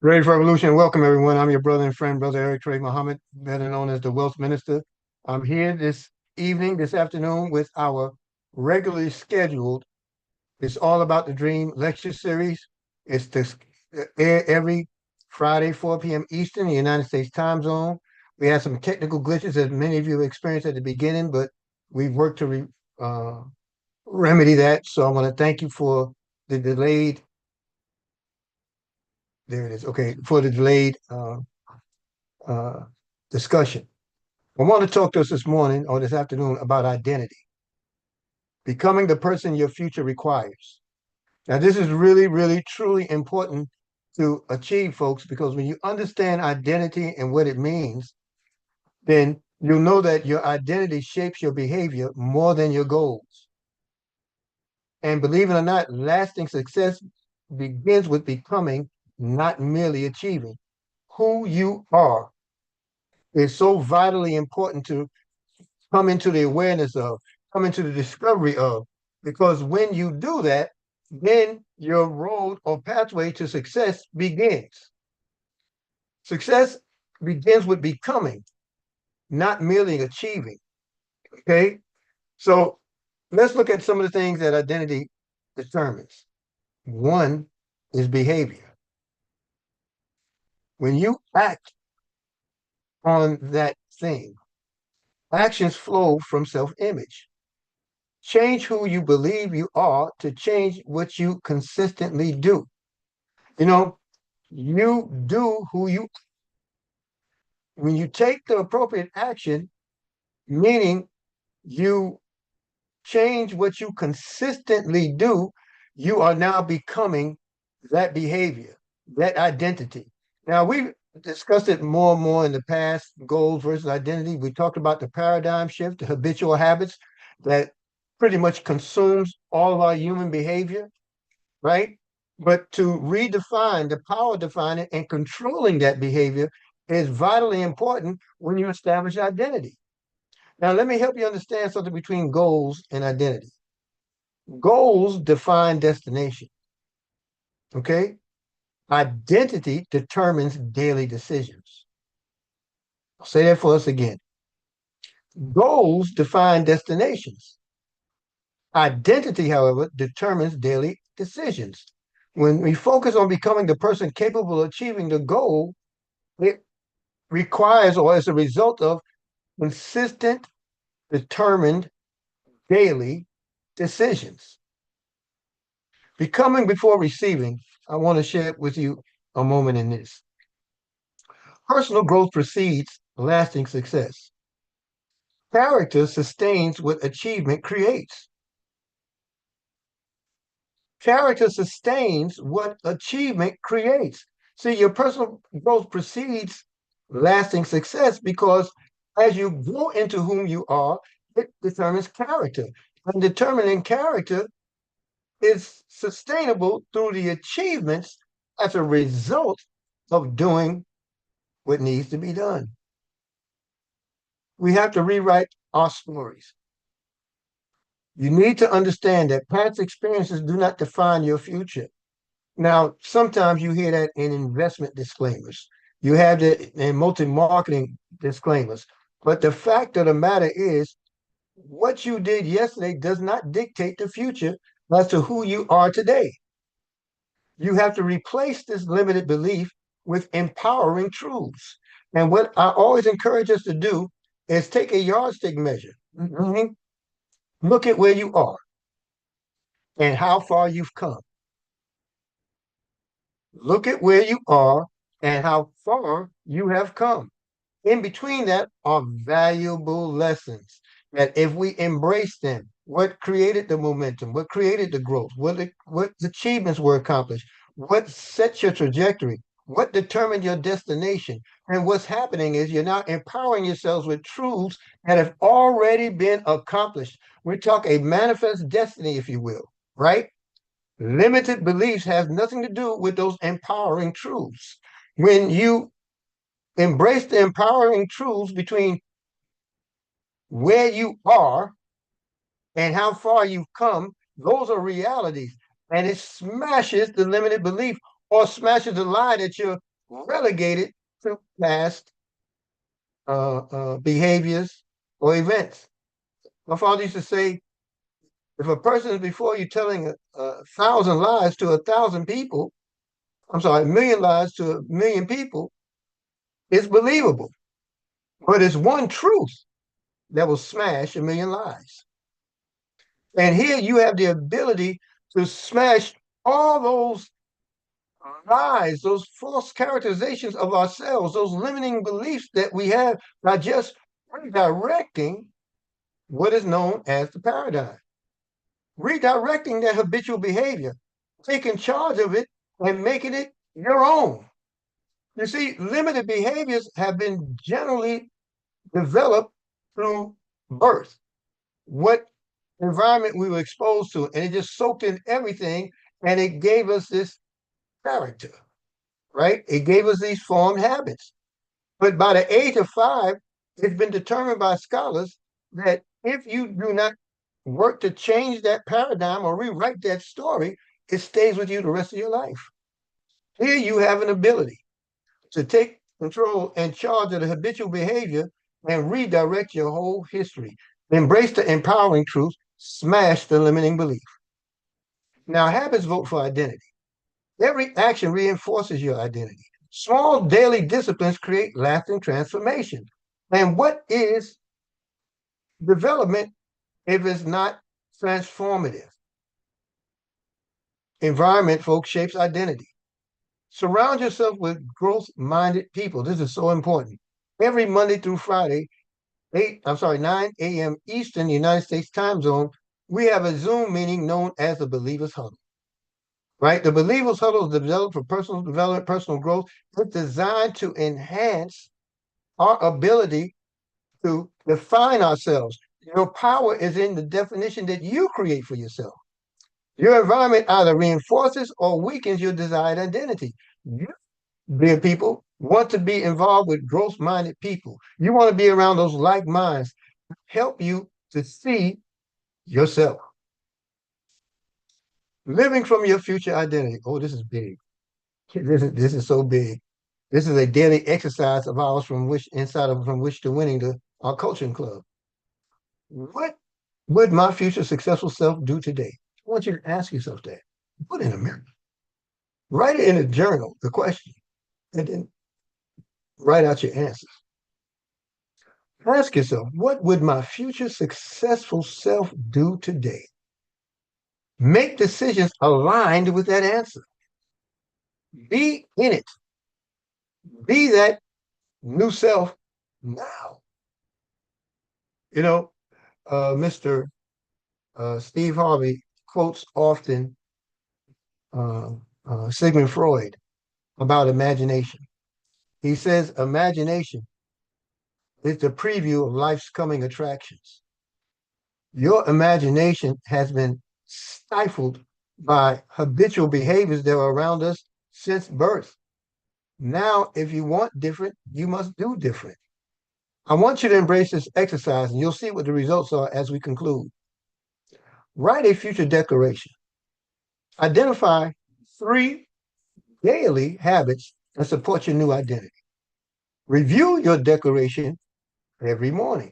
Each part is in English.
Ready for Revolution. Welcome, everyone. I'm your brother and friend, Brother Eric Trey Muhammad, better known as the Wealth Minister. I'm here this afternoon, with our regularly scheduled It's All About the Dream lecture series. It's this air every Friday, 4 p.m. Eastern, the United States time zone. We had some technical glitches, as many of you experienced at the beginning, but we've worked to remedy that. So I want to thank you for the delayed, there it is, okay, for the delayed uh, discussion. I want to talk to us this morning or this afternoon about identity, becoming the person your future requires. Now, this is really, really, truly important to achieve, folks, because when you understand identity and what it means, then you'll know that your identity shapes your behavior more than your goals. And believe it or not, lasting success begins with becoming, not merely achieving. Who you are is so vitally important to come into the awareness of, come into the discovery of. Because when you do that, then your road or pathway to success begins. Success begins with becoming, not merely achieving. Okay. So let's look at some of the things that identity determines. One is behavior. When you act on that thing, actions flow from self image. Change who you believe you are to change what you consistently do. You know, you do who you, when you take the appropriate action, meaning you change what you consistently do, you are now becoming that behavior, that identity. Now, we've discussed it more and more in the past, goals versus identity. We talked about the paradigm shift, the habitual habits that pretty much consumes all of our human behavior, right? But to redefine the power defining and controlling that behavior is vitally important when you establish identity. Now, let me help you understand something between goals and identity. Goals define destination, okay? Identity determines daily decisions. I'll say that for us again. Goals define destinations. Identity, however, determines daily decisions. When we focus on becoming the person capable of achieving the goal, it requires or as a result of consistent, determined daily decisions. Becoming before receiving, I want to share with you a moment in this. Personal growth precedes lasting success. Character sustains what achievement creates. Character sustains what achievement creates. See, your personal growth precedes lasting success because as you grow into whom you are, it determines character. And determining character is sustainable through the achievements as a result of doing what needs to be done. We have to rewrite our stories. You need to understand that past experiences do not define your future. Now, sometimes you hear that in investment disclaimers. You have that in multi-marketing disclaimers. But the fact of the matter is, what you did yesterday does not dictate the future as to who you are today. You have to replace this limited belief with empowering truths. And what I always encourage us to do is take a yardstick measure. Meaning, look at where you are and how far you've come. Look at where you are and how far you have come. In between that are valuable lessons that if we embrace them, what created the momentum, what created the growth, what achievements were accomplished, what set your trajectory, what determined your destination. And what's happening is you're now empowering yourselves with truths that have already been accomplished. We talk a manifest destiny, if you will, right? Limited beliefs has nothing to do with those empowering truths. When you embrace the empowering truths between where you are and how far you've come, those are realities. And it smashes the limited belief or smashes the lie that you're relegated to past behaviors or events. My father used to say, if a person is before you telling a thousand lies to 1,000 people, I'm sorry, a million lies to 1,000,000 people, it's believable. But it's one truth that will smash 1,000,000 lies. And here you have the ability to smash all those lies, those false characterizations of ourselves, those limiting beliefs that we have by just redirecting what is known as the paradigm, redirecting that habitual behavior, taking charge of it and making it your own. You see, limited behaviors have been generally developed through birth. What environment we were exposed to, and it just soaked in everything, and it gave us this character, right? It gave us these formed habits. But by the age of 5, it's been determined by scholars that if you do not work to change that paradigm or rewrite that story, it stays with you the rest of your life. Here you have an ability to take control and charge of the habitual behavior and redirect your whole history. Embrace the empowering truth, smash the limiting belief. Now, habits vote for identity. Every action reinforces your identity. Small daily disciplines create lasting transformation. And what is development if it's not transformative? Environment, folks, shapes identity. Surround yourself with growth-minded people. This is so important. Every Monday through Friday, 9 a.m. Eastern United States time zone, we have a Zoom meeting known as the Believers Huddle. Right? The Believers Huddle is developed for personal development, personal growth. It's designed to enhance our ability to define ourselves. Your power is in the definition that you create for yourself. Your environment either reinforces or weakens your desired identity. You, dear people, want to be involved with growth-minded people. You want to be around those like minds, help you to see yourself. Living from your future identity. Oh, this is big. This is so big. This is a daily exercise of ours from which to winning our coaching club. What would my future successful self do today? I want you to ask yourself that. Put it in a mirror. Write it in a journal, the question, and then write out your answers. Ask yourself, what would my future successful self do today? Make decisions aligned with that answer. Be in it. Be that new self now. You know, Mr. Steve Harvey quotes often Sigmund Freud about imagination. He says, imagination is the preview of life's coming attractions. Your imagination has been stifled by habitual behaviors that are around us since birth. Now, if you want different, you must do different. I want you to embrace this exercise, and you'll see what the results are as we conclude. Write a future declaration. Identify 3 daily habits that support your new identity. Review your declaration every morning.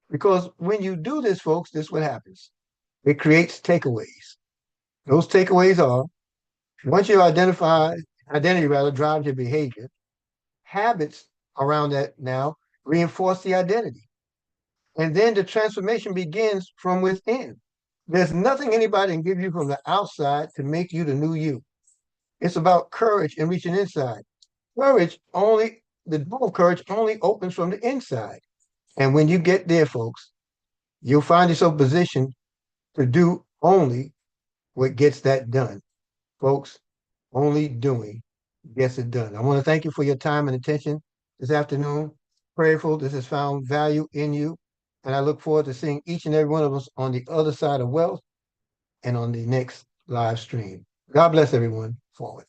Because when you do this, folks, this is what happens. It creates takeaways. Those takeaways are, once you identity drives your behavior, habits around that now reinforce the identity. And then the transformation begins from within. There's nothing anybody can give you from the outside to make you the new you. It's about courage and reaching inside. The door of courage only opens from the inside. And when you get there, folks, you'll find yourself positioned to do only what gets that done. Folks, only doing gets it done. I want to thank you for your time and attention this afternoon. Prayerful this has found value in you. And I look forward to seeing each and every one of us on the other side of wealth and on the next live stream. God bless everyone. Forward.